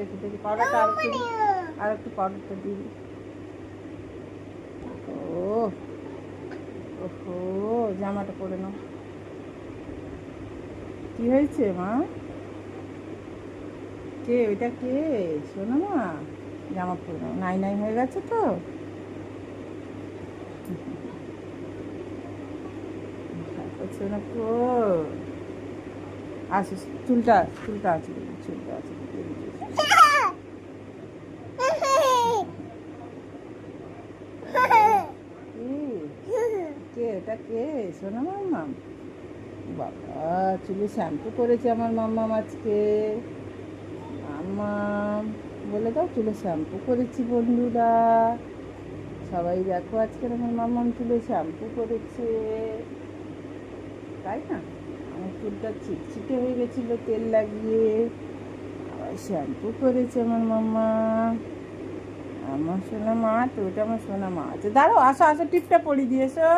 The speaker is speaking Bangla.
দেখি দেখি পাউডারটা আর একটু পাউডারটা দিবি। ও ওহো, জামাটা পরে নাও। কি হয়েছে মা? কে ওইটা কে? শোনো মা, জামা পরে নাও, নাই নাই হয়ে গেছে তো। শোনো তো, আসো, চুলটা চুলটা আছে দেখি, চুলটা আছে দেখি। কে এটা কে? শোনো মাম্মাম, বাবা চুলে শ্যাম্পু করেছে আমার মাম্মাম আজকে। মাম্মাম বলে দাও, চুলে শ্যাম্পু করেছি বন্ধুরা সবাই, দেখো আজকে আমার মাম্মাম চুলে শ্যাম্পু করেছে, তাই না? আমার চুলটা চিটচিটে হয়ে গেছিলো তেল লাগিয়ে, আবার শ্যাম্পু করেছে আমার মাম্মা। আমার সোনা মা তো, ওটা আমার সোনা মা আছে। দাঁড়াও, আসো আসো, টিপটা পরিয়ে দিয়েছো।